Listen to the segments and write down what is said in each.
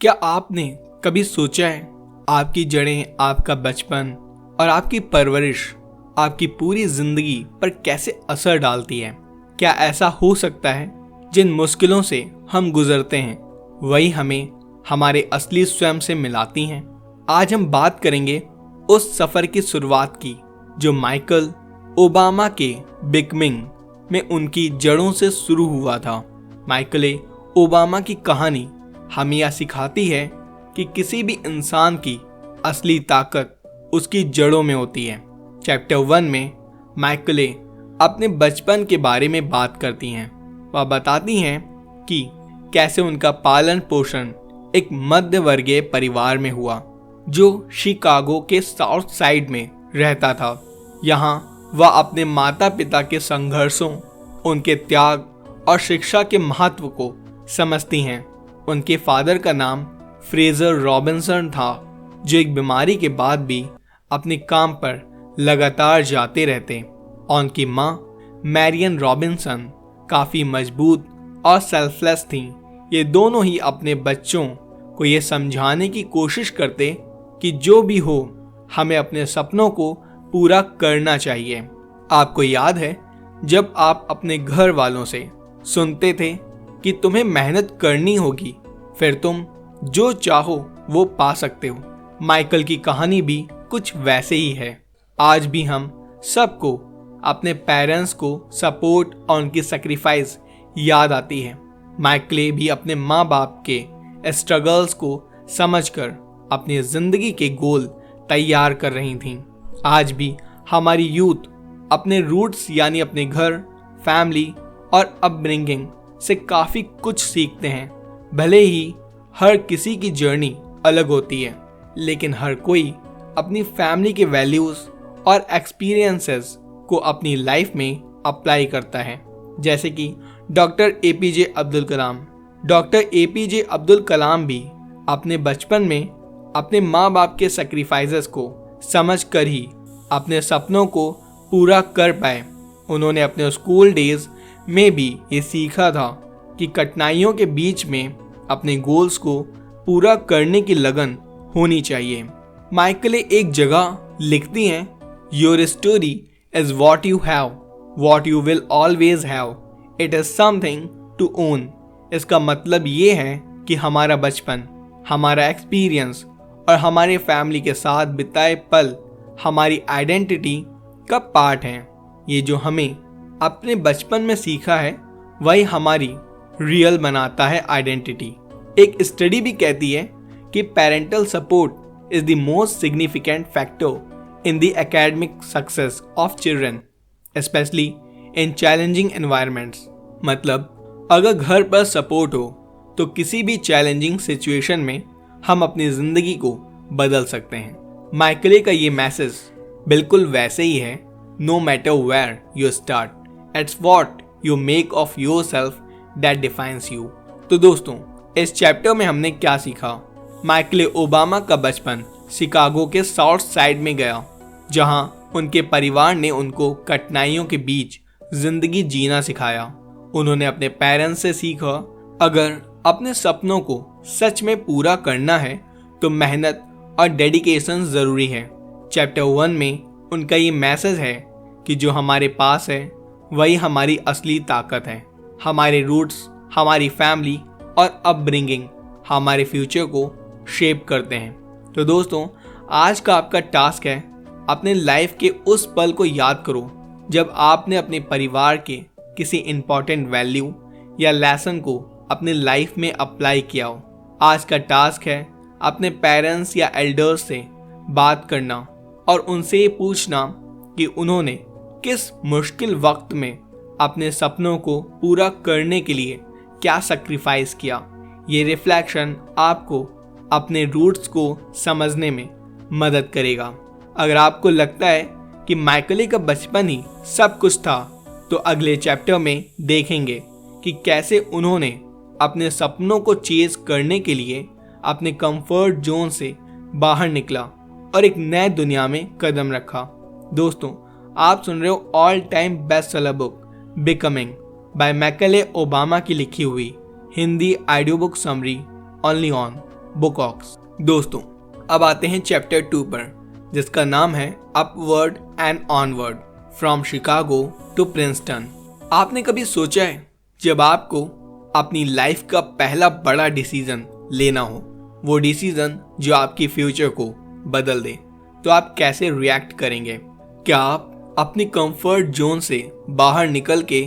क्या आपने कभी सोचा है आपकी जड़ें, आपका बचपन और आपकी परवरिश आपकी पूरी जिंदगी पर कैसे असर डालती है? क्या ऐसा हो सकता है जिन मुश्किलों से हम गुजरते हैं वही हमें हमारे असली स्वयं से मिलाती हैं? आज हम बात करेंगे उस सफर की शुरुआत की जो माइकल ओबामा के बिकमिंग में उनकी जड़ों से शुरू हुआ था। माइकल ओबामा की कहानी हमें यह सिखाती है कि किसी भी इंसान की असली ताकत उसकी जड़ों में होती है। चैप्टर 1 में माइकल अपने बचपन के बारे में बात करती हैं। वह बताती हैं कि कैसे उनका पालन पोषण एक मध्य वर्गीय परिवार में हुआ जो शिकागो के साउथ साइड में रहता था। यहाँ वह अपने माता पिता के संघर्षों, उनके त्याग और शिक्षा के महत्व को समझती हैं। उनके फादर का नाम फ्रेजर रॉबिन्सन था, जो एक बीमारी के बाद भी अपने काम पर लगातार जाते रहते। और उनकी माँ मैरियन रॉबिन्सन काफ़ी मजबूत और सेल्फलेस थीं। ये दोनों ही अपने बच्चों को ये समझाने की कोशिश करते कि जो भी हो हमें अपने सपनों को पूरा करना चाहिए। आपको याद है जब आप अपने घर वालों से सुनते थे कि तुम्हें मेहनत करनी होगी, फिर तुम जो चाहो वो पा सकते हो। माइकल की कहानी भी कुछ वैसे ही है। आज भी हम सबको अपने पेरेंट्स को सपोर्ट और उनकी सैक्रिफाइस याद आती है। माइकल भी अपने माँ बाप के स्ट्रगल्स को समझकर अपनी जिंदगी के गोल तैयार कर रही थीं। आज भी हमारी यूथ अपने रूट्स यानी अपने घर, फैमिली और अपब्रिंगिंग से काफ़ी कुछ सीखते हैं। भले ही हर किसी की जर्नी अलग होती है, लेकिन हर कोई अपनी फैमिली के वैल्यूज़ और एक्सपीरियंसेस को अपनी लाइफ में अप्लाई करता है। जैसे कि doctor APJ Abdul Kalam. Doctor APJ Abdul Kalam भी अपने बचपन में अपने माँ बाप के सेक्रीफाइसेस को समझ कर ही अपने सपनों को पूरा कर पाए। उन्होंने अपने स्कूल डेज में भी ये सीखा था कि कठिनाइयों के बीच में अपने गोल्स को पूरा करने की लगन होनी चाहिए। माइकल एक जगह लिखती हैं, your story is what you have, what you will always have, it is something to own. इसका मतलब ये है कि हमारा बचपन, हमारा एक्सपीरियंस और हमारे फैमिली के साथ बिताए पल हमारी आइडेंटिटी का पार्ट हैं। ये जो हमें अपने बचपन में सीखा है वही हमारी रियल बनाता है आइडेंटिटी। एक स्टडी भी कहती है कि parental support is the most significant factor in the academic success of children, specially in challenging environments. मतलब अगर घर पर सपोर्ट हो तो किसी भी चैलेंजिंग सिचुएशन में हम अपनी जिंदगी को बदल सकते हैं। माइकल का ये मैसेज बिल्कुल वैसे ही है, no matter where you start, it's what you make of yourself that defines you. तो दोस्तों, इस चैप्टर में हमने क्या सीखा? माइकल ओबामा का बचपन शिकागो के साउथ साइड में गया, जहां उनके परिवार ने उनको कठिनाइयों के बीच जिंदगी जीना सिखाया। उन्होंने अपने पेरेंट्स से सीखा, अगर अपने सपनों को सच में पूरा करना है तो मेहनत और डेडिकेशन ज़रूरी है। चैप्टर 1 में उनका ये मैसेज है कि जो हमारे पास है वही हमारी असली ताकत है। हमारे रूट्स, हमारी फैमिली और अपब्रिंगिंग हमारे फ्यूचर को शेप करते हैं। तो दोस्तों, आज का आपका टास्क है, अपने लाइफ के उस पल को याद करो जब आपने अपने परिवार के किसी इम्पॉर्टेंट वैल्यू या लेसन को अपने लाइफ में अप्लाई किया हो। आज का टास्क है अपने पेरेंट्स या एल्डर्स से बात करना और उनसे ये पूछना कि उन्होंने किस मुश्किल वक्त में अपने सपनों को पूरा करने के लिए क्या सैक्रिफाइस किया। ये रिफ्लेक्शन आपको अपने रूट्स को समझने में मदद करेगा। अगर आपको लगता है कि माइकल का बचपन ही सब कुछ था, तो अगले चैप्टर में देखेंगे कि कैसे उन्होंने अपने सपनों को चेज करने के लिए अपने कंफर्ट जोन से बाहर निकला और एक नए दुनिया में कदम रखा। दोस्तों, आप सुन रहे हो all time best seller book becoming by Michael Obama की लिखी हुई Hindi audio book summary only on Bookox. दोस्तों, अब आते हैं चैप्टर 2 पर, जिसका नाम है upward and onward from Chicago to Princeton. आपने कभी सोचा है जब आपको अपनी लाइफ का पहला बड़ा डिसीजन लेना हो, वो डिसीजन जो आपकी फ्यूचर को बदल दे, तो आप कैसे रिएक्ट करेंगे? क्या आप अपनी कंफर्ट जोन से बाहर निकल के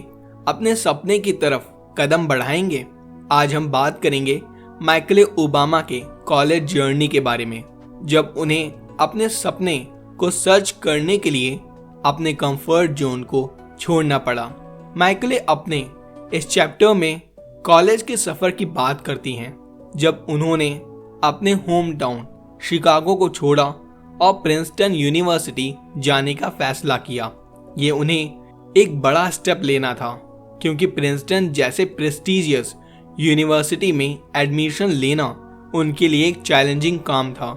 अपने सपने की तरफ कदम बढ़ाएंगे? आज हम बात करेंगे माइकल ओबामा के कॉलेज जर्नी के बारे में, जब उन्हें अपने सपने को सर्च करने के लिए अपने कंफर्ट जोन को छोड़ना पड़ा। माइकल अपने इस चैप्टर में कॉलेज के सफर की बात करती हैं, जब उन्होंने अपने होम टाउन शिकागो को छोड़ा और प्रिंसटन यूनिवर्सिटी जाने का फैसला किया। ये उन्हें एक बड़ा स्टेप लेना था, क्योंकि प्रिंसटन जैसे प्रेस्टिजियस यूनिवर्सिटी में एडमिशन लेना उनके लिए एक चैलेंजिंग काम था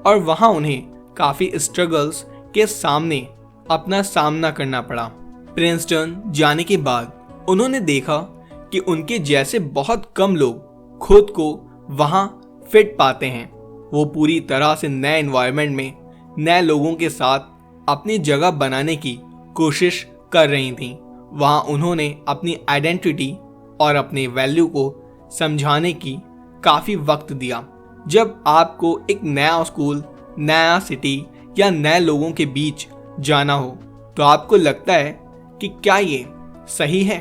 और वहां उन्हें काफी स्ट्रगल्स के सामने अपना सामना करना पड़ा। प्रिंसटन जाने के बाद उन्होंने देखा कि उनके जैसे बहुत कम लोग खुद को वहां फिट पाते हैं। वो पूरी तरह से नए एनवायरनमेंट में नए लोगों के साथ अपनी जगह बनाने की कोशिश कर रही थीं। वहां उन्होंने अपनी आइडेंटिटी और अपने वैल्यू को समझाने की काफी वक्त दिया। जब आपको एक नया स्कूल, नया सिटी या नए लोगों के बीच जाना हो, तो आपको लगता है कि क्या ये सही है?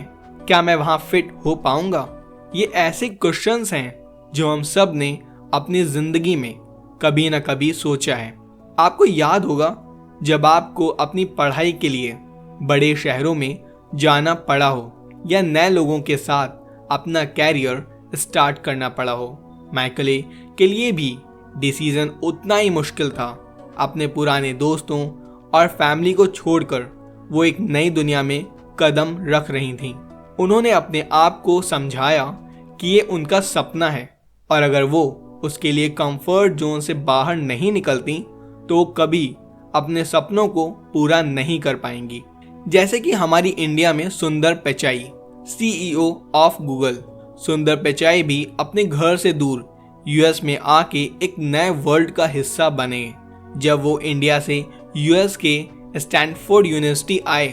क्या मैं वहां फिट हो पाऊंगा? ये ऐसे क्वेश्चंस हैं जो हम सब ने अपनी जिंदगी में कभी ना कभी सोचा है। आपको याद होगा जब आपको अपनी पढ़ाई के लिए बड़े शहरों में जाना पड़ा हो या नए लोगों के साथ अपना कैरियर स्टार्ट करना पड़ा हो। माइकल के लिए भी डिसीजन उतना ही मुश्किल था। अपने पुराने दोस्तों और फैमिली को छोड़कर वो एक नई दुनिया में कदम रख रही थीं। उन्होंने अपने आप को समझाया कि ये उनका सपना है और अगर वो उसके लिए कंफर्ट जोन से बाहर नहीं निकलती तो कभी अपने सपनों को पूरा नहीं कर पाएंगी। जैसे कि हमारी इंडिया में सुंदर पिचाई, CEO ऑफ गूगल, सुंदर पिचाई भी अपने घर से दूर यूएस में आके एक नए वर्ल्ड का हिस्सा बने। जब वो इंडिया से यूएस के स्टैनफोर्ड यूनिवर्सिटी आए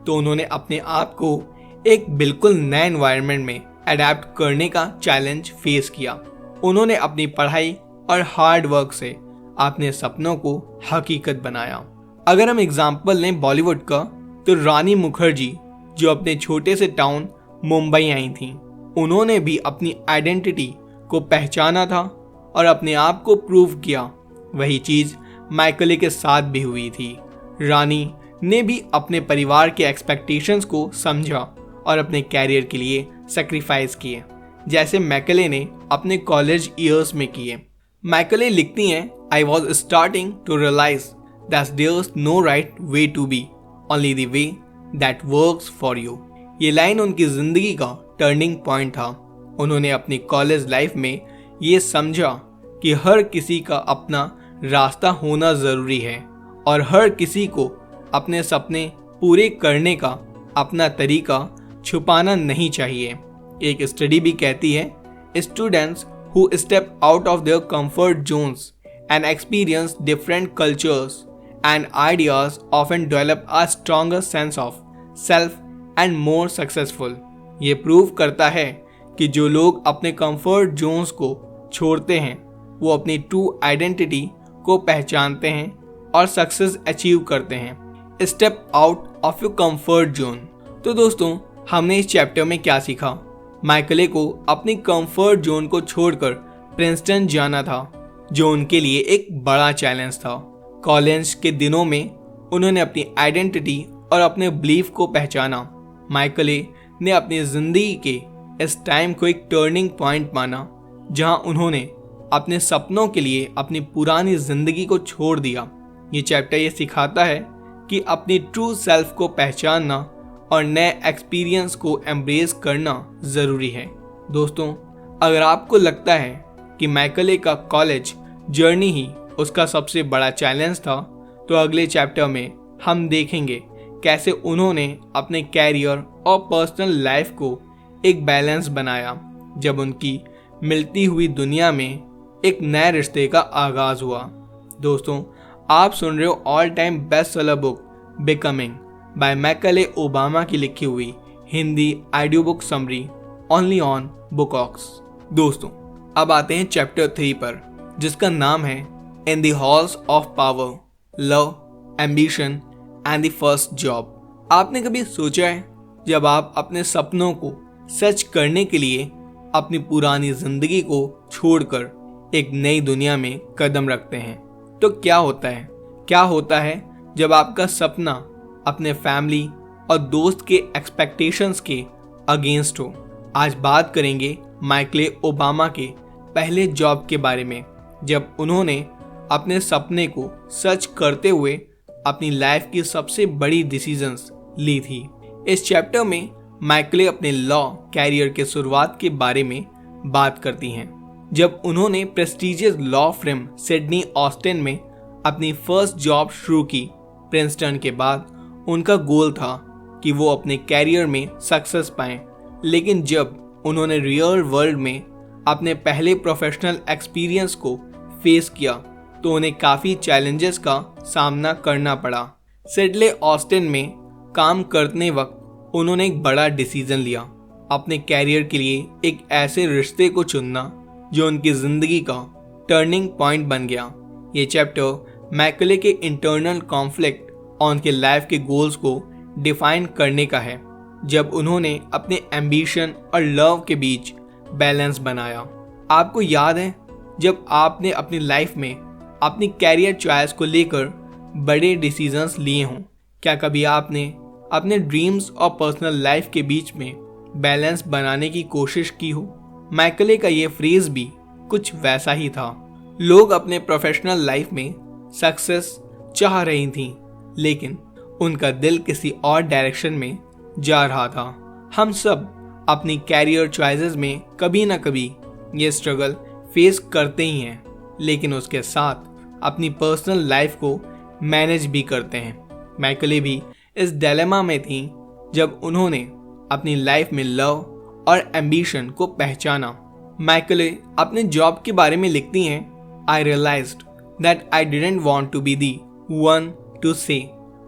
तो उन्होंने अपने आप को एक बिल्कुल नए एनवायरनमेंट में अडेप्ट करने का चैलेंज फेस किया। उन्होंने अपनी पढ़ाई और हार्ड वर्क से अपने सपनों को हकीकत बनाया। अगर हम एग्जाम्पल लें बॉलीवुड का, तो रानी मुखर्जी जो अपने छोटे से टाउन मुंबई आई थी, उन्होंने भी अपनी आइडेंटिटी को पहचाना था और अपने आप को प्रूव किया। वही चीज माइकल के साथ भी हुई थी। रानी ने भी अपने परिवार के एक्सपेक्टेशंस को समझा और अपने कैरियर के लिए सेक्रीफाइस किए, जैसे माइकल ने अपने कॉलेज ईयर्स में किए। माइकल लिखती हैं, I was starting to realise that there's no right way to be, only the way that works for you. ये लाइन उनकी जिंदगी का टर्निंग पॉइंट था। उन्होंने अपनी कॉलेज लाइफ में ये समझा कि हर किसी का अपना रास्ता होना ज़रूरी है और हर किसी को अपने सपने पूरे करने का अपना तरीका छुपाना नहीं चाहिए। एक स्टडी भी कहती है, students who step out of their comfort Jones and experience different cultures and ideas often develop a stronger sense of self and more successful. ये प्रूव करता है कि जो लोग अपने कंफर्ट जोन्स को छोड़ते हैं वो अपनी ट्रू आइडेंटिटी को पहचानते हैं और सक्सेस अचीव करते हैं। Step out of your comfort zone. तो दोस्तों, हमने इस चैप्टर में क्या सीखा? माइकल को अपनी कंफर्ट जोन को छोड़कर प्रिंसटन जाना था, जो उनके लिए एक बड़ा चैलेंज था। कॉलेज के दिनों में उन्होंने अपनी आइडेंटिटी और अपने बिलीफ को पहचाना। माइकल ने अपनी जिंदगी के इस टाइम को एक टर्निंग पॉइंट माना, जहां उन्होंने अपने सपनों के लिए अपनी पुरानी जिंदगी को छोड़ दिया। ये चैप्टर ये सिखाता है कि अपनी ट्रू सेल्फ को पहचानना और नए एक्सपीरियंस को एम्ब्रेस करना ज़रूरी है। दोस्तों, अगर आपको लगता है कि माइकल का कॉलेज जर्नी ही उसका सबसे बड़ा चैलेंज था, तो अगले चैप्टर में हम देखेंगे कैसे उन्होंने अपने कैरियर और पर्सनल लाइफ को एक बैलेंस बनाया, जब उनकी मिलती हुई दुनिया में एक नए रिश्ते का आगाज हुआ। दोस्तों, आप सुन रहे हो all time best seller book becoming by McClay Obama की लिखी हुई Hindi audio book summary only on Bookox. दोस्तों, अब आते हैं चैप्टर 3 पर, जिसका नाम है in the halls of power, love, ambition and the first job. आपने कभी सोचा है, जब आप अपने सपनों को सच करने के लिए अपनी पुरानी जिंदगी को छोड़कर एक नई दुनिया में कदम रखते हैं, तो क्या होता है? क्या होता है जब आपका सपना अपने फैमिली और दोस्त के एक्सपेक्टेशंस के अगेंस्ट हो? आज बात करेंगे माइकले ओबामा के पहले जॉब के बारे में, जब उन्होंने अपने सपने को सच करते हुए अपनी लाइफ की सबसे बड़ी डिसीजंस ली थी। इस चैप्टर में माइकले अपने लॉ कैरियर के शुरुआत के बारे में बात करती हैं। जब उन्होंने prestigious law firm Sydney Austin में अपनी फर्स्ट जॉब शुरू की, प्रिंसटन के बाद उनका गोल था कि वो अपने कैरियर में सक्सेस पाएं। लेकिन जब उन्होंने रियल वर्ल्ड में अपने पहले प्रोफेशनल एक्सपीरियंस को फेस किया, तो उन्हें काफ़ी चैलेंजेस का सामना करना पड़ा। सिडनी ऑस्टिन में काम करने वक्त उन्होंने एक बड़ा डिसीजन लिया, अपने कैरियर के लिए एक ऐसे रिश्ते को चुनना जो उनकी ज़िंदगी का टर्निंग पॉइंट बन गया। ये चैप्टर मैकले के इंटरनल कॉन्फ्लिक्ट और उनके लाइफ के गोल्स को डिफाइन करने का है, जब उन्होंने अपने एम्बिशन और लव के बीच बैलेंस बनाया। आपको याद है, जब आपने अपनी लाइफ में अपनी कैरियर चॉइस को लेकर बड़े डिसीजंस लिए हों, क्या कभी आपने अपने ड्रीम्स और पर्सनल लाइफ के बीच में बैलेंस बनाने की कोशिश की हो? माइकले का ये फ्रेज भी कुछ वैसा ही था। लोग अपने प्रोफेशनल लाइफ में सक्सेस चाह रही थी, लेकिन उनका दिल किसी और डायरेक्शन में जा रहा था। हम सब अपनी कैरियर चॉइसेस में कभी ना कभी ये स्ट्रगल फेस करते ही हैं, लेकिन उसके साथ अपनी पर्सनल लाइफ को मैनेज भी करते हैं। माइकले भी इस डिलेमा में थी जब उन्होंने अपनी लाइफ में लव और एम्बिशन को पहचाना। माइकले अपने जॉब के बारे में लिखती हैं, I realized that I didn't want to be the one to say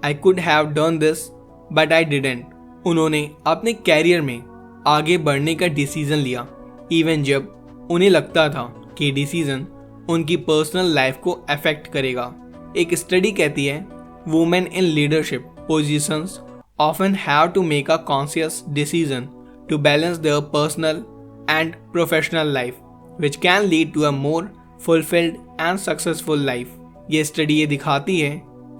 I could have done this but I didn't. उन्होंने अपने कैरियर में आगे बढ़ने का डिसीजन लिया, इवन जब उन्हें लगता था कि डिसीजन उनकी पर्सनल लाइफ को अफेक्ट करेगा। एक स्टडी कहती है, women in leadership positions often have to make a conscious decision to balance their personal and professional life, which can lead to a more fulfilled and successful life. ये study ये दिखाती है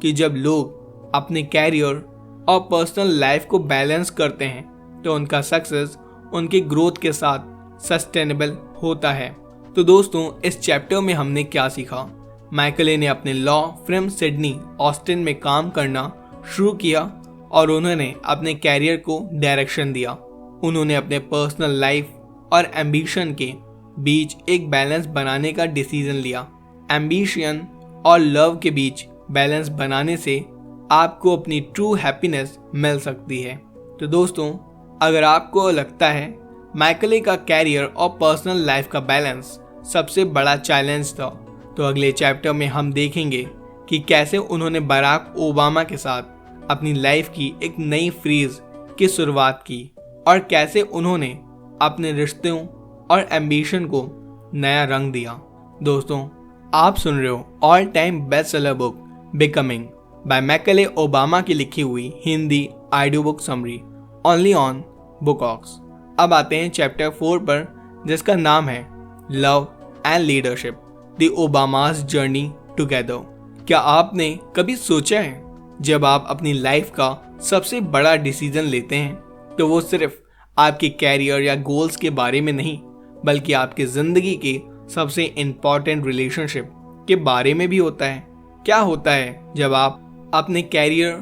कि जब लोग अपने कैरियर और पर्सनल लाइफ को बैलेंस करते हैं, तो उनका सक्सेस उनकी ग्रोथ के साथ सस्टेनेबल होता है। तो दोस्तों, इस चैप्टर में हमने क्या सीखा? माइकले ने अपने लॉ फर्म सिडनी ऑस्टिन में काम करना शुरू किया और उन्होंने अपने कैरियर को डायरेक्शन दिया। उन्होंने अपने पर्सनल लाइफ और एम्बिशन के बीच एक बैलेंस बनाने का डिसीजन लिया। एम्बिशन और लव के बीच बैलेंस बनाने से आपको अपनी ट्रू हैप्पीनेस मिल सकती है। तो दोस्तों, अगर आपको लगता है माइकले का कैरियर और पर्सनल लाइफ का बैलेंस सबसे बड़ा चैलेंज था, तो अगले चैप्टर में हम देखेंगे कि कैसे उन्होंने बराक ओबामा के साथ अपनी लाइफ की एक नई फेज की शुरुआत की और कैसे उन्होंने अपने रिश्तों और एम्बिशन को नया रंग दिया। दोस्तों, आप सुन रहे हो all time best seller book becoming by McClay Obama की लिखी हुई Hindi audio book summary only on Bookox. अब आते हैं चैप्टर 4 पर, जिसका नाम है love and leadership, the Obamas journey together. क्या आपने कभी सोचा है, जब आप अपनी लाइफ का सबसे बड़ा डिसीजन लेते हैं, तो वो सिर्फ आपके कैरियर या गोल्स के बारे में नहीं, बल्कि आपकी ज़िंदगी के सबसे इम्पॉर्टेंट रिलेशनशिप के बारे में भी होता है? क्या होता है जब आप अपने कैरियर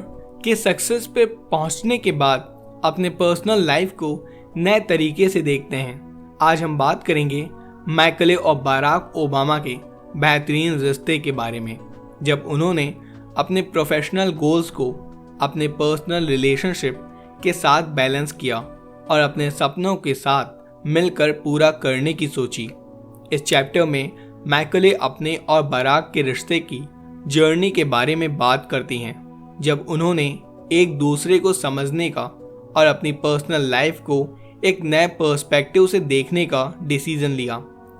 के सक्सेस पे पहुंचने के बाद अपने पर्सनल लाइफ को नए तरीके से देखते हैं? आज हम बात करेंगे माइकले और बराक ओबामा के बेहतरीन रिश्ते के बारे में, जब उन्होंने अपने प्रोफेशनल गोल्स को अपने पर्सनल रिलेशनशिप के साथ बैलेंस किया और अपने सपनों के साथ मिलकर पूरा करने की सोची। इस चैप्टर में मैकले अपने और बराक के रिश्ते की जर्नी के बारे में बात करती हैं, जब उन्होंने एक दूसरे को समझने का और अपनी पर्सनल लाइफ को एक नए पर्सपेक्टिव से देखने का डिसीजन लिया।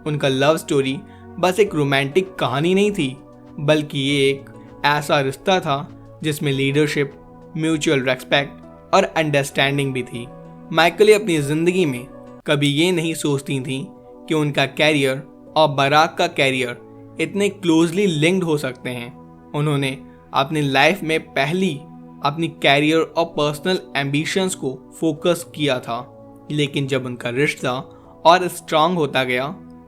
उनका लव स्टोरी बस एक रोमांटिक कहानी नहीं थी, बल्कि ये एक ऐसा रिश्ता था जिसमें लीडरशिप, म्यूचुअल रेस्पेक्ट और अंडरस्टैंडिंग भी थी। मैकले अपनी जिंदगी में कभी ये नहीं सोचती थी कि उनका कैरियर और बराक का कैरियर इतने क्लोजली लिंक्ड हो सकते हैं। उन्होंने अपनी लाइफ में पहली अपनी कैरियर और पर्सनल एम्बिशंस को फोकस किया था, लेकिन जब उनका रिश्ता और स्ट्रांग होता गया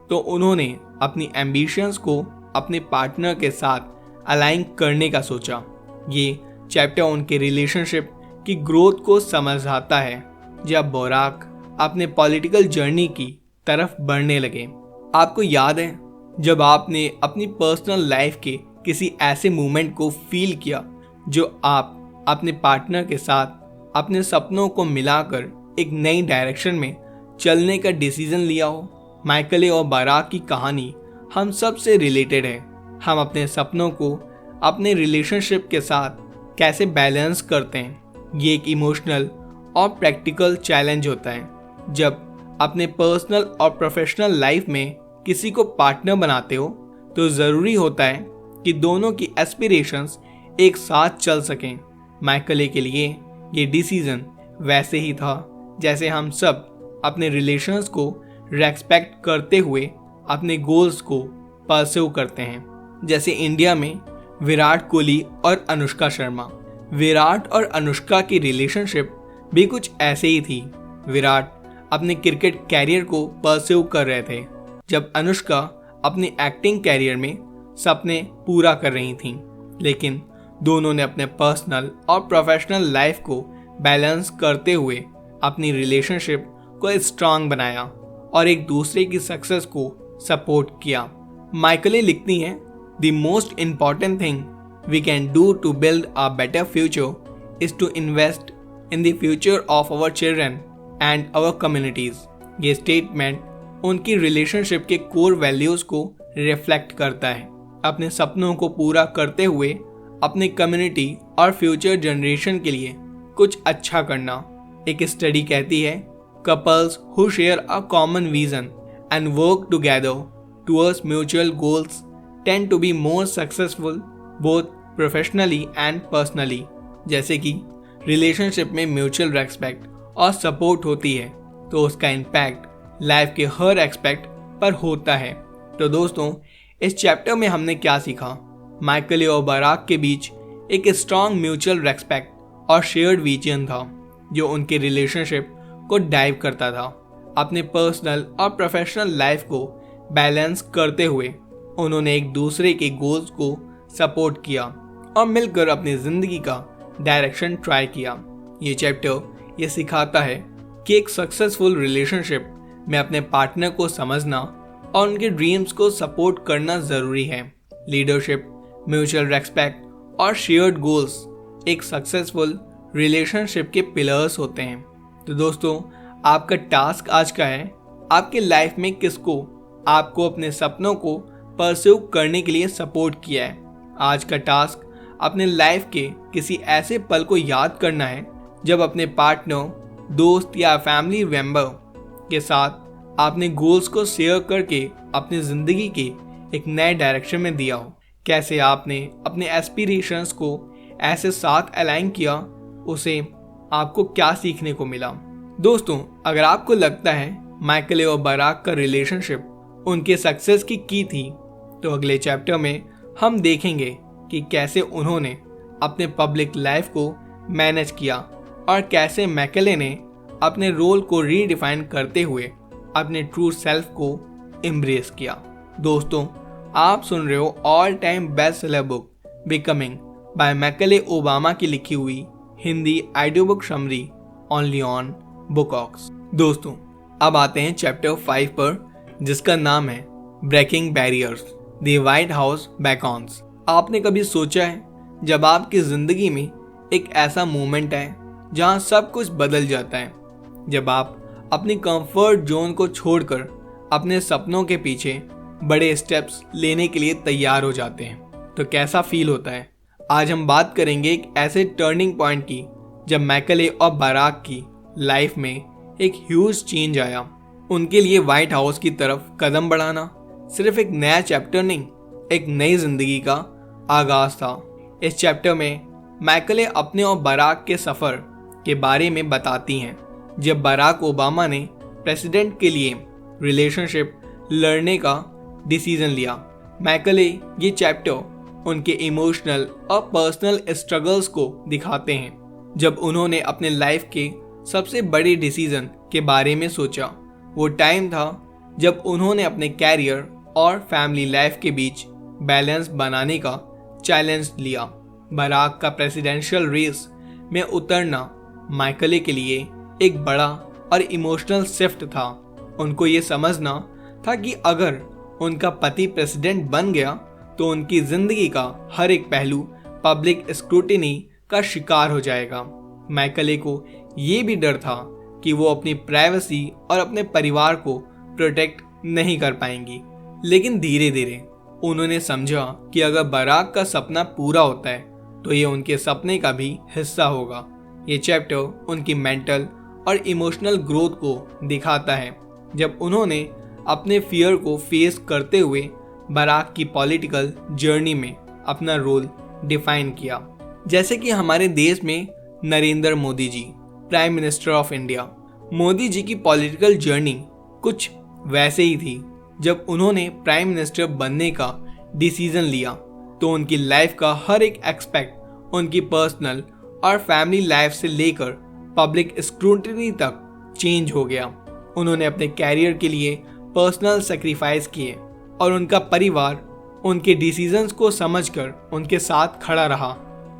तो उन्होंने अपनी एम्बिशंस को अपने पार्टनर के साथ अलाइन करने का सोचा। ये चैप्टर उनके रिलेशनशिप की ग्रोथ को समझाता है, जब बराक अपने पॉलिटिकल जर्नी की तरफ बढ़ने लगे। आपको याद है जब आपने अपनी पर्सनल लाइफ के किसी ऐसे मोमेंट को फील किया जो आप अपने पार्टनर के साथ अपने सपनों को मिलाकर एक नई डायरेक्शन में चलने का डिसीजन लिया हो? मैकले और बराक की कहानी हम सब से रिलेटेड है। हम अपने सपनों को अपने रिलेशनशिप के साथ कैसे बैलेंस करते हैं, ये एक इमोशनल और प्रैक्टिकल चैलेंज होता है। जब अपने पर्सनल और प्रोफेशनल लाइफ में किसी को पार्टनर बनाते हो तो ज़रूरी होता है कि दोनों की एस्पिरेशंस एक साथ चल सकें। मैकले के लिए ये डिसीजन वैसे ही था जैसे हम सब अपने रिलेशंस को रेस्पेक्ट करते हुए अपने गोल्स को परस्यू करते हैं। जैसे इंडिया में विराट कोहली और अनुष्का शर्मा। विराट और अनुष्का की रिलेशनशिप भी कुछ ऐसे ही थी। विराट अपने क्रिकेट कैरियर को परस्यू कर रहे थे, जब अनुष्का अपनी एक्टिंग कैरियर में सपने पूरा कर रही थीं। लेकिन दोनों ने अपने पर्सनल और प्रोफेशनल लाइफ को बैलेंस करते हुए अपनी रिलेशनशिप को स्ट्रांग बनाया और एक दूसरे की सक्सेस को सपोर्ट किया। मैकले लिखती हैं, the most important thing we can do to build a better future is to invest in the future of our children and our communities. ये स्टेटमेंट उनकी रिलेशनशिप के कोर वैल्यूज को reflect करता है। अपने सपनों को पूरा करते हुए अपने कम्युनिटी और फ्यूचर जनरेशन के लिए कुछ अच्छा करना। एक स्टडी कहती है, couples who share a common vision and work together towards mutual goals tend to be more successful both professionally and personally. जैसे कि रिलेशनशिप में म्यूचुअल रेस्पेक्ट और सपोर्ट होती है तो उसका इम्पैक्ट लाइफ के हर एस्पेक्ट पर होता है। तो दोस्तों, इस चैप्टर में हमने क्या सीखा? मैकले और बराक के बीच एक स्ट्रॉन्ग म्यूचुअल रेस्पेक्ट और शेयर्ड विजन था जो उनके रिलेशनशिप को ड्राइव करता था। अपने पर्सनल और प्रोफेशनल लाइफ को बैलेंस करते हुए उन्होंने एक दूसरे के गोल्स को सपोर्ट किया और मिलकर अपनी जिंदगी का डायरेक्शन ट्राई किया। ये चैप्टर ये सिखाता है कि एक सक्सेसफुल रिलेशनशिप में अपने पार्टनर को समझना और उनके ड्रीम्स को सपोर्ट करना ज़रूरी है। लीडरशिप, म्यूचुअल रेस्पेक्ट और शेयर्ड गोल्स एक सक्सेसफुल रिलेशनशिप के पिलर्स होते हैं। तो दोस्तों, आपका टास्क आज का है, आपके लाइफ में किसको आपको अपने सपनों को परस्यू करने के लिए सपोर्ट किया है। आज का टास्क अपने लाइफ के किसी ऐसे पल को याद करना है जब अपने पार्टनर, दोस्त या फैमिली मेंबर के साथ आपने गोल्स को शेयर करके अपनी ज़िंदगी के एक नए डायरेक्शन में दिया हो। कैसे आपने अपने एस्पिरेशंस को ऐसे साथ अलाइन किया, उसे आपको क्या सीखने को मिला। दोस्तों, अगर आपको लगता है मैकले और बराक का रिलेशनशिप उनके सक्सेस की थी, तो अगले चैप्टर में हम देखेंगे कि कैसे उन्होंने अपने पब्लिक लाइफ को मैनेज किया और कैसे मैकले ने अपने रोल को रीडिफाइन करते हुए अपने ट्रू सेल्फ को एम्ब्रेस किया। दोस्तों, आप सुन रहे हो all time best seller book becoming by McClay Obama की लिखी हुई Hindi audio book summary only on Bookox. दोस्तों, अब आते हैं चैप्टर 5 पर, जिसका नाम है breaking barriers, the White House beckons. आपने कभी सोचा है जब आपकी जिंदगी में एक ऐसा मोमेंट है जहां सब कुछ बदल जाता है, जब आप अपनी कंफर्ट जोन को छोड़कर अपने सपनों के पीछे बड़े स्टेप्स लेने के लिए तैयार हो जाते हैं। तो कैसा फील होता है? आज हम बात करेंगे एक ऐसे टर्निंग पॉइंट की जब मैकले और बराक की लाइफ में एक ह्यूज चेंज आया। उनके लिए व्हाइट हाउस की तरफ कदम बढ़ाना सिर्फ एक नया चैप्टर नहीं, एक नई जिंदगी का आगाज था। इस चैप्टर में मैकले अपने और बराक के सफर के बारे में बताती हैं जब बराक ओबामा ने प्रेसिडेंट के लिए रिलेशनशिप लड़ने का डिसीजन लिया। मैकले ये चैप्टर उनके इमोशनल और पर्सनल स्ट्रगल्स को दिखाते हैं जब उन्होंने अपने लाइफ के सबसे बड़े डिसीजन के बारे में सोचा। वो टाइम था जब उन्होंने अपने कैरियर और फैमिली लाइफ के बीच बैलेंस बनाने का चैलेंज लिया। बराक का प्रेसिडेंशियल रेस में उतरना मैकले के लिए एक बड़ा और इमोशनल शिफ्ट था। उनको ये समझना था कि अगर उनका पति प्रेसिडेंट बन गया तो उनकी जिंदगी का हर एक पहलू पब्लिक स्क्रूटिनी का शिकार हो जाएगा। मैकले को ये भी डर था कि वो अपनी प्राइवेसी और अपने परिवार को प्रोटेक्ट नहीं कर पाएंगी। लेकिन धीरे धीरे उन्होंने समझा कि अगर बराक का सपना पूरा होता है तो ये उनके सपने का भी हिस्सा होगा। ये चैप्टर उनकी मेंटल और इमोशनल ग्रोथ को दिखाता है जब उन्होंने अपने फियर को फेस करते हुए बराक की पॉलिटिकल जर्नी में अपना रोल डिफाइन किया। जैसे कि हमारे देश में Narendra Modi ji prime minister of India, Modi ji की पॉलिटिकल जर्नी कुछ वैसे ही थी। जब उन्होंने प्राइम मिनिस्टर बनने का डिसीजन लिया तो उनकी लाइफ का हर एक एस्पेक्ट उनकी पर्सनल और फैमिली लाइफ से लेकर पब्लिक स्क्रूटिनी तक चेंज हो गया। उन्होंने अपने कैरियर के लिए पर्सनल सेक्रीफाइस किए और उनका परिवार उनके डिसीजंस को समझकर उनके साथ खड़ा रहा।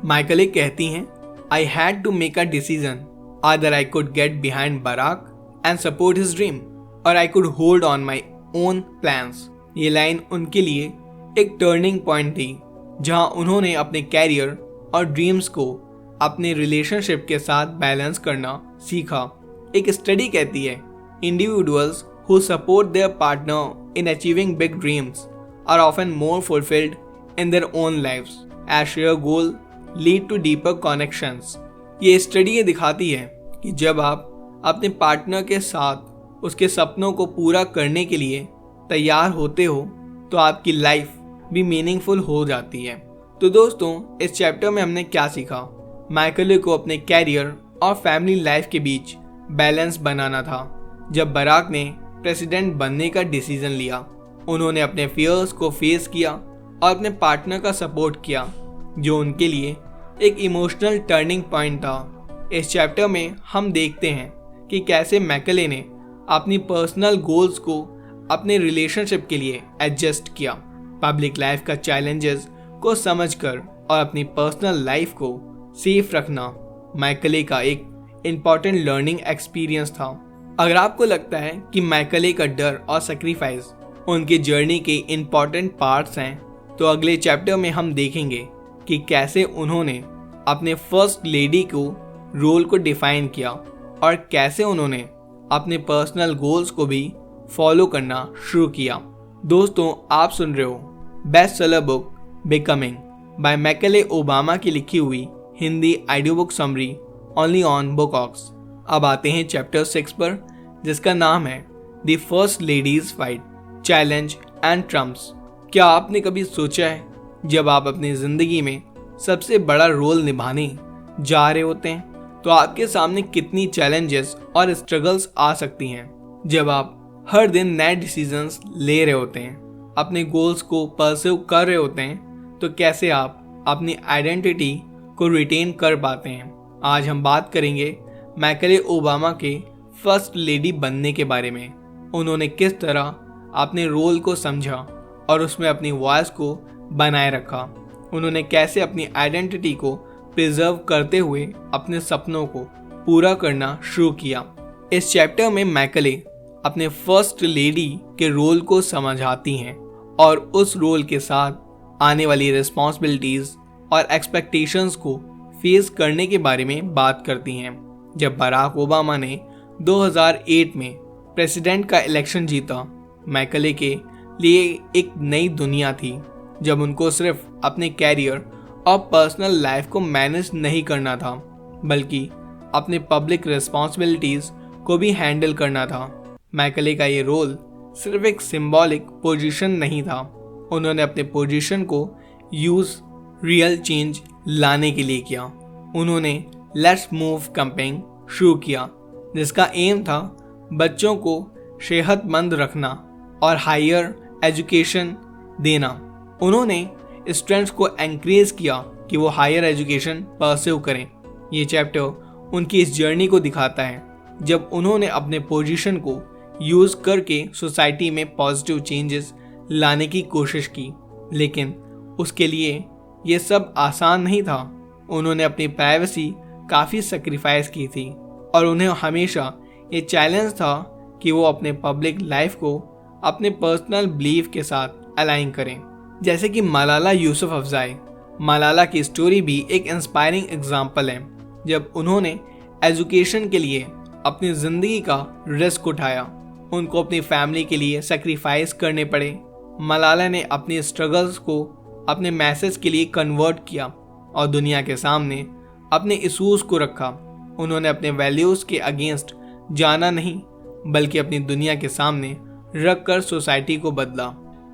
मैकले कहती हैं, I had to make a decision, either I could get behind Barack and support his dream और I could hold on my own plans. ये लाइन उनके लिए एक टर्निंग पॉइंट थी जहां उन्होंने अपने कैरियर और ड्रीम्स को अपने रिलेशनशिप के साथ बैलेंस करना सीखा। एक स्टडी कहती है, individuals who support their partner in achieving big dreams are often more fulfilled in their own lives as shared goal lead to deeper connections। ये स्टडी ये दिखाती है कि जब आप अपने पार्टनर के साथ उसके सपनों को पूरा करने के लिए तैयार होते हो तो आपकी लाइफ भी मीनिंगफुल हो जाती है। तो दोस्तों, इस चैप्टर में हमने क्या सीखा? मैकले को अपने कैरियर और फैमिली लाइफ के बीच बैलेंस बनाना था। जब बराक ने प्रेसिडेंट बनने का डिसीजन लिया, उन्होंने अपने फियर्स को फेस किया और अपने पार्टनर का सपोर्ट किया, जो उनके लिए एक इमोशनल टर्निंग पॉइंट था। इस चैप्टर में हम देखते हैं कि कैसे मैकले ने अपनी पर्सनल गोल्स को अपने रिलेशनशिप के लिए एडजस्ट किया, पब्लिक लाइफ का चैलेंजेस को समझकर और अपनी पर्सनल लाइफ को सेफ रखना मैकले का एक इम्पॉर्टेंट लर्निंग एक्सपीरियंस था। अगर आपको लगता है कि मैकले का डर और सेक्रीफाइस उनकी जर्नी के इम्पॉर्टेंट पार्ट्स हैं, तो अगले चैप्टर में हम देखेंगे कि कैसे उन्होंने अपने फर्स्ट लेडी को रोल को डिफाइन किया और कैसे उन्होंने अपने पर्सनल गोल्स को भी फॉलो करना शुरू किया। दोस्तों, आप सुन रहे हो best seller book becoming by McClay Obama की लिखी हुई Hindi audio book summary only on Bookox. अब आते हैं चैप्टर 6 पर, जिसका नाम है the first lady's fight, challenge and triumphs. क्या आपने कभी सोचा है जब आप अपनी जिंदगी में सबसे बड़ा रोल निभाने जा रहे होते हैं तो आपके सामने कितनी चैलेंजेस और स्ट्रगल्स आ सकती हैं? जब आप हर दिन नए डिसीजंस ले रहे होते हैं, अपने गोल्स को परस्यू कर रहे होते हैं, तो कैसे आप अपनी आइडेंटिटी को रिटेन कर पाते हैं? आज हम बात करेंगे मैकले ओबामा के फर्स्ट लेडी बनने के बारे में। उन्होंने किस तरह अपने रोल को समझा और उसमें अपनी वॉइस को बनाए रखा। उन्होंने कैसे अपनी आइडेंटिटी को प्रिजर्व करते हुए अपने सपनों को पूरा करना शुरू किया। इस चैप्टर में मैकले अपने फर्स्ट लेडी के रोल को समझाती हैं और उस रोल के साथ आने वाली रिस्पॉन्सिबिलिटीज और एक्सपेक्टेशंस को फेस करने के बारे में बात करती हैं। जब बराक ओबामा ने 2008 में प्रेसिडेंट का इलेक्शन जीता, मैकले के लिए एक नई दुनिया थी, जब उनको सिर्फ अपने कैरियर और पर्सनल लाइफ को मैनेज नहीं करना था, बल्कि अपने पब्लिक रिस्पॉन्सिबिलिटीज को भी हैंडल करना था। मैकले का ये रोल सिर्फ एक सिंबॉलिक पोजीशन नहीं था, उन्होंने अपने पोजीशन को यूज रियल चेंज लाने के लिए किया। उन्होंने लेट्स मूव कैंपेन शुरू किया, जिसका एम था बच्चों को सेहतमंद रखना और हायर एजुकेशन देना। उन्होंने स्टूडेंट्स को एनकरेज किया कि वो हायर एजुकेशन परस्यू करें। ये चैप्टर उनकी इस जर्नी को दिखाता है, जब उन्होंने अपने पोजीशन को यूज़ करके सोसाइटी में पॉजिटिव चेंजेस लाने की कोशिश की। लेकिन उसके लिए ये सब आसान नहीं था। उन्होंने अपनी प्राइवेसी काफ़ी सेक्रीफाइस की थी और उन्हें हमेशा ये चैलेंज था कि वो अपने पब्लिक लाइफ को अपने पर्सनल बिलीफ के साथ अलाइन करें। जैसे कि मलाला यूसुफजई। मलाला की स्टोरी भी एक इंस्पायरिंग एग्जाम्पल है, जब उन्होंने एजुकेशन के लिए अपनी ज़िंदगी का रिस्क उठाया। उनको अपनी फैमिली के लिए सेक्रीफाइस करने पड़े। मलाला ने अपनी स्ट्रगल्स को अपने मैसेज के लिए कन्वर्ट किया और दुनिया के सामने अपने इशूज़ को रखा। उन्होंने अपने वैल्यूज़ के अगेंस्ट जाना नहीं, बल्कि अपनी दुनिया के सामने रख कर सोसाइटी को बदला।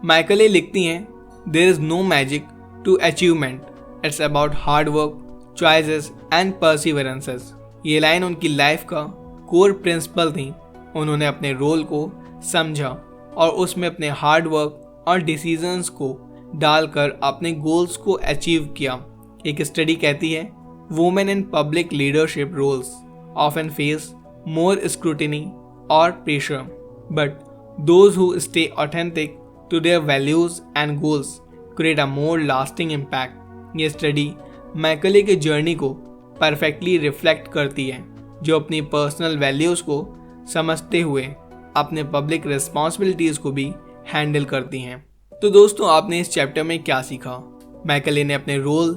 मैकले लिखती हैं, there is no magic to achievement, it's about hard work, choices and perseverances. ये लाइन उनकी लाइफ का कोर प्रिंसिपल थी। उन्होंने अपने रोल को समझा और उसमें अपने हार्ड वर्क और डिसीजंस को डालकर अपने गोल्स को अचीव किया। एक स्टडी कहती है, women in public leadership roles often face more scrutiny और pressure, but those who stay authentic to their values and goals create a more lasting impact. ये स्टडी मैकले के जर्नी को परफेक्टली रिफ्लेक्ट करती है, जो अपनी पर्सनल वैल्यूज़ को समझते हुए अपने पब्लिक रिस्पॉन्सिबिलिटीज़ को भी हैंडल करती हैं। तो दोस्तों, आपने इस चैप्टर में क्या सीखा? मैकले ने अपने रोल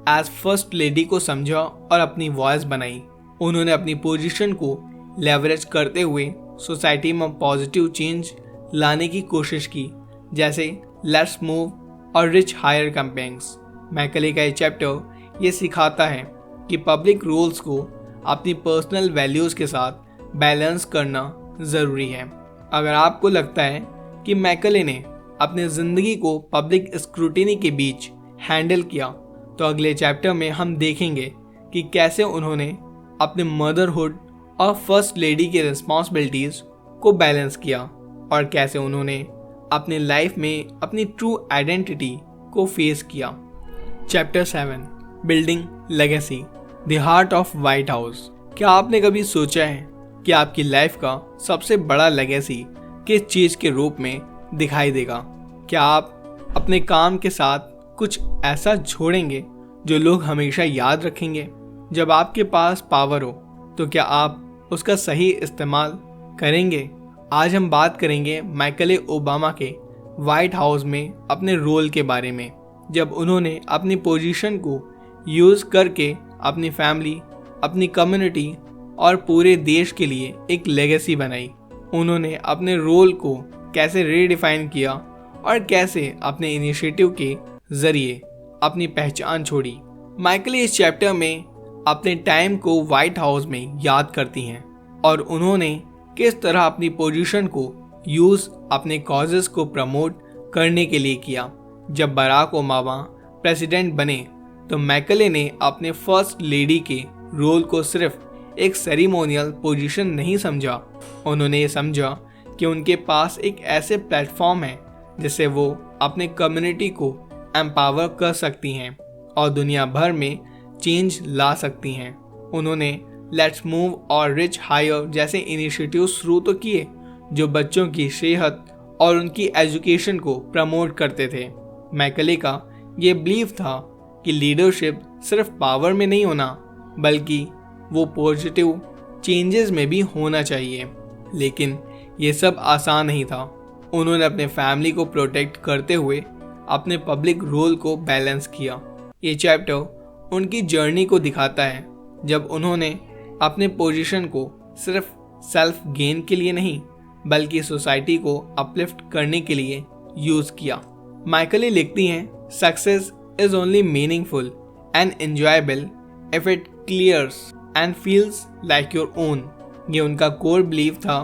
एज फर्स्ट लेडी को समझा और अपनी वॉइस बनाई। उन्होंने अपनी पोजीशन को लेवरेज करते हुए सोसाइटी में पॉजिटिव चेंज लाने की कोशिश की, जैसे लेट्स मूव और रिच हायर कैंपेन्स। मैकले का ये चैप्टर ये सिखाता है कि पब्लिक रोल्स को अपनी पर्सनल वैल्यूज़ के साथ बैलेंस करना ज़रूरी है। अगर आपको लगता है कि मैकले ने अपने ज़िंदगी को पब्लिक स्क्रूटिनी के बीच हैंडल किया, तो अगले चैप्टर में हम देखेंगे कि कैसे उन्होंने अपने मदरहुड और फर्स्ट लेडी की रिस्पॉन्सिबिलिटीज़ को बैलेंस किया और कैसे उन्होंने अपने लाइफ में अपनी ट्रू आइडेंटिटी को फेस किया। Chapter 7, building legacy, the heart of white house. क्या आपने कभी सोचा है कि आपकी लाइफ का सबसे बड़ा लेगेसी किस चीज़ के रूप में दिखाई देगा? क्या आप अपने काम के साथ कुछ ऐसा छोड़ेंगे जो लोग हमेशा याद रखेंगे? जब आपके पास पावर हो तो क्या आप उसका सही इस्तेमाल करेंगे? आज हम बात करेंगे मैकले ओबामा के व्हाइट हाउस में अपने रोल के बारे में, जब उन्होंने अपनी पोजीशन को यूज़ करके अपनी फैमिली, अपनी कम्युनिटी और पूरे देश के लिए एक लेगेसी बनाई। उन्होंने अपने रोल को कैसे रीडिफाइन किया और कैसे अपने इनिशिएटिव के जरिए अपनी पहचान छोड़ी। मैकले इस चैप्टर में अपने टाइम को व्हाइट हाउस में याद करती हैं और उन्होंने किस तरह अपनी पोजीशन को यूज़ अपने कॉजेस को प्रमोट करने के लिए किया। जब बराक ओबामा प्रेसिडेंट बने तो मैकले ने अपने फर्स्ट लेडी के रोल को सिर्फ एक सेरेमोनियल पोजीशन नहीं समझा। उन्होंने ये समझा कि उनके पास एक ऐसे प्लेटफॉर्म है जिससे वो अपने कम्युनिटी को एम्पावर कर सकती हैं और दुनिया भर में चेंज ला सकती हैं। उन्होंने लेट्स मूव और रिच हायर जैसे इनिशिएटिव शुरू तो किए, जो बच्चों की सेहत और उनकी एजुकेशन को प्रमोट करते थे। मैकले का ये बिलीफ था कि लीडरशिप सिर्फ पावर में नहीं होना, बल्कि वो पॉजिटिव चेंजेस में भी होना चाहिए। लेकिन ये सब आसान नहीं था। उन्होंने अपने फैमिली को प्रोटेक्ट करते हुए अपने पब्लिक रोल को बैलेंस किया। ये चैप्टर उनकी जर्नी को दिखाता है, जब उन्होंने अपने पोजीशन को सिर्फ सेल्फ गेन के लिए नहीं, बल्कि सोसाइटी को अपलिफ्ट करने के लिए यूज किया। मैकले लिखती हैं, success is only meaningful and enjoyable if it clears and feels like your own. ये उनका कोर बिलीव था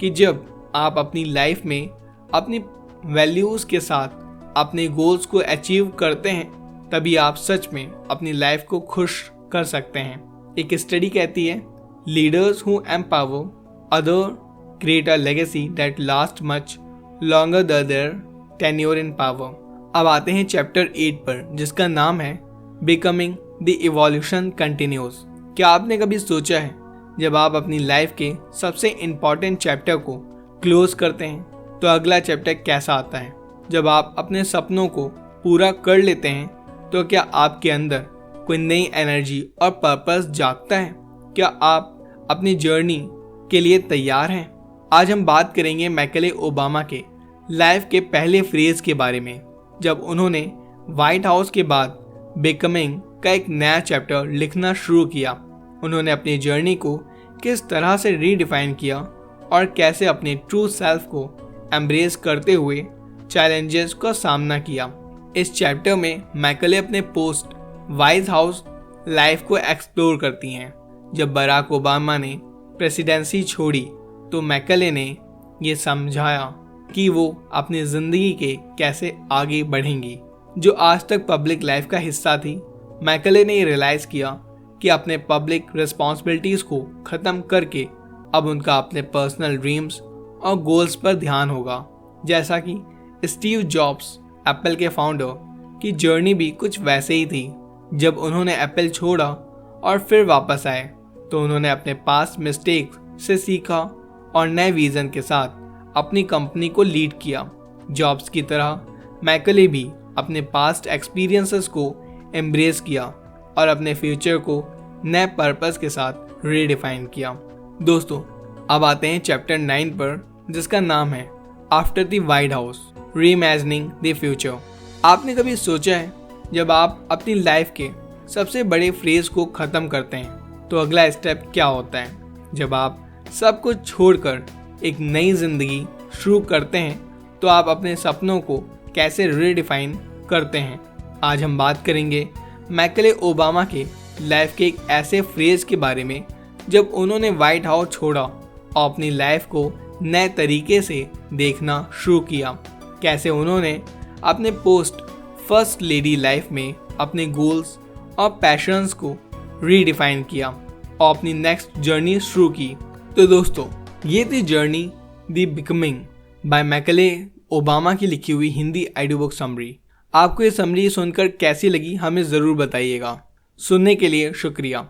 कि जब आप अपनी लाइफ में अपनी वैल्यूज के साथ अपने गोल्स को अचीव करते हैं तभी आप सच में अपनी लाइफ को खुश कर सकते हैं। एक स्टडी कहती है, leaders who empower other create a legacy that last much longer than their tenure in power. अब आते हैं चैप्टर 8 पर, जिसका नाम है बिकमिंग द इवोल्यूशन कंटिन्यूज। क्या आपने कभी सोचा है जब आप अपनी लाइफ के सबसे इम्पॉर्टेंट चैप्टर को क्लोज करते हैं तो अगला चैप्टर कैसा आता है? जब आप अपने सपनों को पूरा कर लेते हैं तो क्या आपके अंदर कोई नई एनर्जी और पर्पस जागता है? क्या आप अपनी जर्नी के लिए तैयार हैं? आज हम बात करेंगे मैकले ओबामा के लाइफ के पहले फ्रेज के बारे में, जब उन्होंने व्हाइट हाउस के बाद बिकमिंग का एक नया चैप्टर लिखना शुरू किया। उन्होंने अपनी जर्नी को किस तरह से रीडिफाइन किया और कैसे अपने ट्रू सेल्फ को एम्ब्रेस करते हुए चैलेंजेस का सामना किया। इस चैप्टर में मैकले अपने पोस्ट व्हाइट हाउस लाइफ को एक्सप्लोर करती हैं। जब बराक ओबामा ने प्रेसिडेंसी छोड़ी तो मैकले ने ये समझाया कि वो अपनी ज़िंदगी के कैसे आगे बढ़ेंगी, जो आज तक पब्लिक लाइफ का हिस्सा थी। मैकले ने रियलाइज़ किया कि अपने पब्लिक रिस्पॉन्सिबिलिटीज़ को ख़त्म करके अब उनका अपने पर्सनल ड्रीम्स और गोल्स पर ध्यान होगा। जैसा कि स्टीव जॉब्स एप्पल के फाउंडर की जर्नी भी कुछ वैसे ही थी। जब उन्होंने एप्पल छोड़ा और फिर वापस आए तो उन्होंने अपने पास्ट मिस्टेक से सीखा और नए विजन के साथ अपनी कंपनी को लीड किया। जॉब्स की तरह मैकले भी अपने पास्ट एक्सपीरियंसेस को एम्ब्रेस किया और अपने फ्यूचर को नए पर्पस के साथ रीडिफाइन किया। दोस्तों, अब आते हैं चैप्टर 9 पर, जिसका नाम है after the White house reimagining the future. आपने कभी सोचा है जब आप अपनी लाइफ के सबसे बड़े फ्रेज को ख़त्म करते हैं तो अगला स्टेप क्या होता है? जब आप सब कुछ छोड़कर एक नई जिंदगी शुरू करते हैं तो आप अपने सपनों को कैसे रीडिफाइन करते हैं? आज हम बात करेंगे मैकले ओबामा के लाइफ के एक ऐसे फ्रेज के बारे में जब उन्होंने व्हाइट हाउस छोड़ा और अपनी लाइफ को नए तरीके से देखना शुरू किया। कैसे उन्होंने अपने पोस्ट फर्स्ट लेडी लाइफ में अपने गोल्स और पैशंस को रीडिफाइन किया और अपनी नेक्स्ट जर्नी शुरू की। तो दोस्तों, ये थी journey the becoming by McClay Obama की लिखी हुई हिंदी ऑडियो बुक समरी। आपको ये समरी सुनकर कैसी लगी हमें ज़रूर बताइएगा। सुनने के लिए शुक्रिया।